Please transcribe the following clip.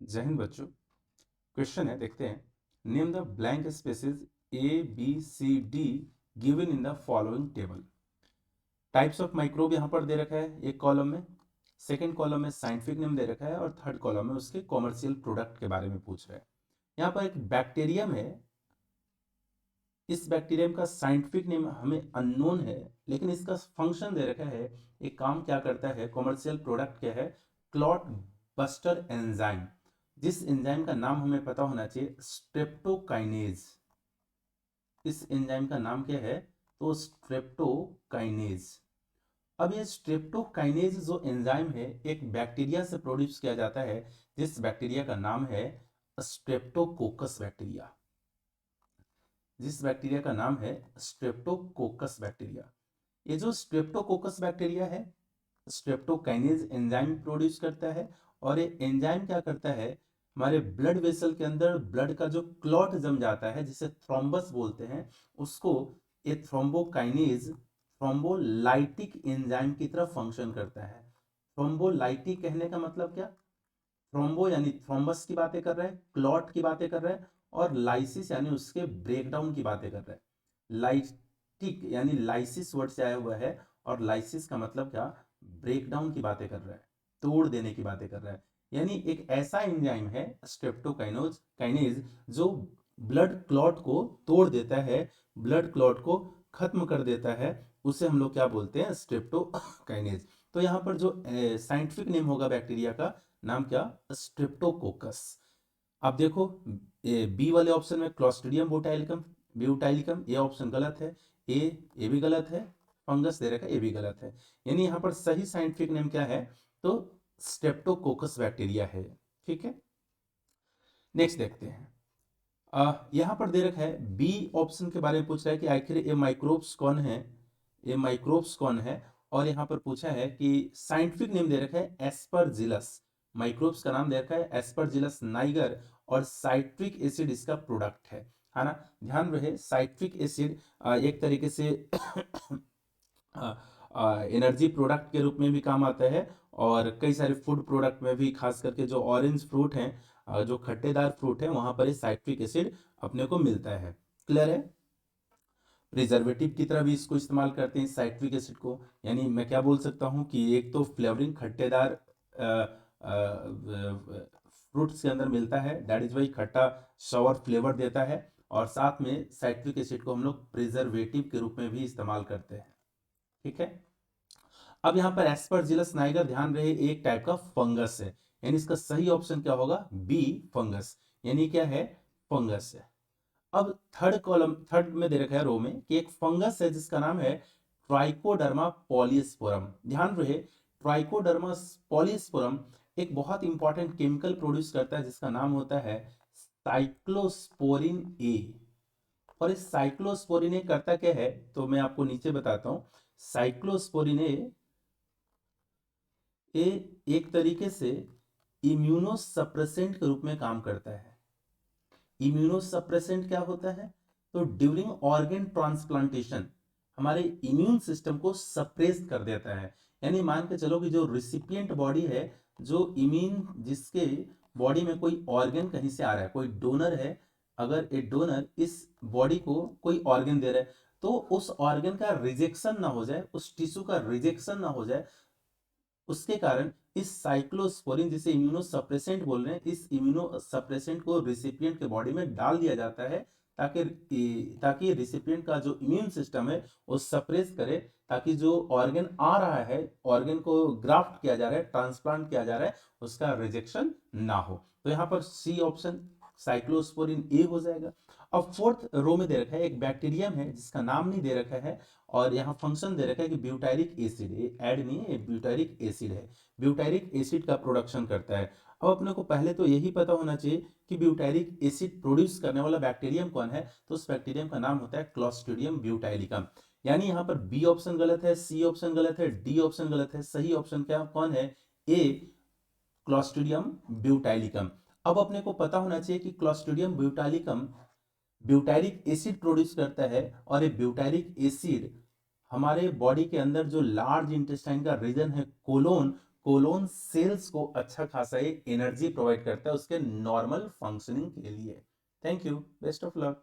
जय हिंद बच्चों। क्वेश्चन है, देखते हैं। Name the blank spaces A B C D given in the following table. Types of microbe यहाँ पर दे रखा है एक कॉलम में, सेकंड कॉलम में साइंटिफिक नेम दे रखा है और थर्ड कॉलम में उसके कॉमर्शियल प्रोडक्ट के बारे में पूछ रहा है। यहाँ पर एक बैक्टीरियम है, इस बैक्टीरियम का साइंटिफिक नेम हमें अननोन है, लेकिन इसका फंक्शन दे रखा है, एक काम क्या करता है, कॉमर्शियल प्रोडक्ट क्या है, क्लॉट बस्टर एंजाइम। जिस एंजाइम का नाम हमें पता होना चाहिए, स्ट्रेप्टोकाइनेज। इस एंजाइम का नाम क्या है, तो स्ट्रेप्टोकाइनेज। अब ये स्ट्रेप्टोकाइनेज जो एंजाइम है, एक बैक्टीरिया से प्रोड्यूस किया जाता है, जिस बैक्टीरिया का नाम है स्ट्रेप्टोकोकस बैक्टीरिया। जिस बैक्टीरिया का नाम है स्ट्रेप्टोकोकस बैक्टीरिया। ये जो स्ट्रेप्टोकोकस बैक्टीरिया है, स्ट्रेप्टोकाइनेज एंजाइम प्रोड्यूस करता है, और ये एंजाइम क्या करता है, हमारे ब्लड वेसल के अंदर ब्लड का जो क्लॉट जम जाता है, जिसे थ्रोम्बस बोलते हैं, उसको ये थ्रोम्बोकाइनेज थ्रोम्बोलाइटिक एंजाइम की तरह फंक्शन करता है। थ्रोम्बोलाइटिक कहने का मतलब क्या, थ्रोम्बो यानी थ्रोम्बस की बातें कर रहे हैं, क्लॉट की बातें कर रहे हैं, और लाइसिस यानी उसके ब्रेकडाउन की बातें कर रहे हैं। लाइटिक यानी लाइसिस वर्ड से आया हुआ है, और लाइसिस का मतलब क्या, ब्रेकडाउन की बातें कर रहा है, तोड़ देने की बातें कर रहा है। यानी एक ऐसा एंजाइम है स्ट्रेप्टोकाइनोज काइनेज जो ब्लड क्लॉट को तोड़ देता है, ब्लड क्लॉट को खत्म कर देता है, उसे हम लोग क्या बोलते हैं, स्ट्रेप्टोकाइनेज। तो यहाँ पर जो साइंटिफिक नेम होगा बैक्टीरिया का नाम क्या, स्ट्रेप्टोकोकस। अब देखो, बी वाले ऑप्शन में क्लॉस्ट्रिडियम ब्यूटाइलिकम, ब्यूटाइलिकम ये ऑप्शन गलत है, ये भी गलत है, फंगस दे रखा है ये भी गलत है। यानी यहाँ पर सही साइंटिफिक नेम क्या है, तो स्ट्रेप्टोकोकस बैक्टीरिया है। ठीक है, नेक्स्ट देखते हैं। यहाँ पर दे रखा है, बी ऑप्शन के बारे में पूछ रहा है कि आखिर ये माइक्रोब्स कौन है, ये माइक्रोब्स कौन है। और यहाँ पर पूछा है कि साइंटिफिक नेम दे रखा है एस्परजिलस, माइक्रोब्स का नाम दे रखा है एस्परजिलस नाइगर, और साइट्रिक एसिड इसका प्रोडक्ट है ना। ध्यान रहे, साइट्रिक एसिड एक तरीके से एनर्जी प्रोडक्ट के रूप में भी काम आता है, और कई सारे फूड प्रोडक्ट में भी, खास करके जो ऑरेंज फ्रूट हैं, जो खट्टेदार फ्रूट है, वहां पर साइट्रिक एसिड अपने को मिलता है। क्लियर है। प्रिजर्वेटिव की तरह भी इसको इस्तेमाल करते हैं साइट्रिक एसिड को। यानी मैं क्या बोल सकता हूँ कि एक तो फ्लेवरिंग खट्टेदार फ्रूट्स के अंदर मिलता है, दैट इज वाई खट्टा सॉवर फ्लेवर देता है, और साथ में साइट्रिक एसिड को हम लोग प्रिजर्वेटिव के रूप में भी इस्तेमाल करते हैं। ठीक है। अब यहाँ पर एस्परजिलस नाइगर, ध्यान रहे, एक टाइप का फंगस है, यानी इसका सही ऑप्शन क्या होगा, बी फंगस, यानी क्या है, फंगस है। अब थर्ड कॉलम, थर्ड में दे रखा है रो में कि एक फंगस है जिसका नाम है ट्राइकोडर्मा पॉलीस्पोरम। ध्यान रहे, ट्राइकोडर्मा पॉलीस्पोरम एक बहुत इंपॉर्टेंट केमिकल प्रोड्यूस करता है जिसका नाम होता है साइक्लोस्पोरिन ए। और इस साइक्लोस्पोरिन ए करता क्या है, तो मैं आपको नीचे बताता हूं। साइक्लोस्पोरिन ए एक तरीके से इम्यूनोसप्रेसेंट के रूप में काम करता है। इम्यूनोसप्रेसेंट क्या होता है, तो ड्यूरिंग ऑर्गन ट्रांसप्लांटेशन हमारे इम्यून सिस्टम को सप्रेस कर देता है। यानी मान के चलो कि जो रिसिपिएंट बॉडी है, जो इम्यून जिसके बॉडी में कोई ऑर्गन कहीं से आ रहा है, कोई डोनर है, अगर एक डोनर इस बॉडी को कोई ऑर्गन दे रहा है, तो उस ऑर्गन का रिजेक्शन ना हो जाए, उस टिश्यू का रिजेक्शन ना हो जाए, उसके कारण इस साइक्लोस्पोरिन, जिसे इम्यूनोसप्रेसेंट बोल रहे हैं, इस इम्यूनोसप्रेसेंट को रिसिपिएंट के बॉडी में डाल दिया जाता है, ताकि रिसिपिएंट का जो इम्यून सिस्टम है वो सप्रेस करे, ताकि जो ऑर्गन आ रहा है, ऑर्गन को ग्राफ्ट किया जा रहा है, ट्रांसप्लांट किया जा रहा है, उसका रिजेक्शन ना हो। तो यहाँ पर सी ऑप्शन साइक्लोस्पोरिन ए हो जाएगा। अब फोर्थ रो में दे रखा है, एक बैक्टीरियम है जिसका नाम नहीं दे रखा है, और यहाँ फंक्शन दे रखा है कि ब्यूटाइरिक एसिड, ऐड नहीं है, ब्यूटाइरिक एसिड है, ब्यूटाइरिक एसिड का प्रोडक्शन करता है। अब अपने को पहले तो यही पता होना चाहिए कि ब्यूटाइरिक एसिड प्रोड्यूस करने वाला बैक्टीरियम कौन है, तो उस बैक्टीरियम का नाम होता है क्लॉस्ट्रिडियम ब्यूटाइलिकम। यानी यहाँ पर बी ऑप्शन गलत है, सी ऑप्शन गलत है, डी ऑप्शन गलत है, सही ऑप्शन क्या कौन है, ए क्लॉस्ट्रिडियम ब्यूटाइलिकम। अब अपने को पता होना चाहिए कि Clostridium butylicum butyric acid produce करता है, और ये ब्यूटाइरिक एसिड हमारे बॉडी के अंदर जो लार्ज इंटेस्टाइन का रीजन है कोलोन, कोलोन सेल्स को अच्छा खासा एनर्जी प्रोवाइड करता है उसके नॉर्मल फंक्शनिंग के लिए। Thank you, best of luck.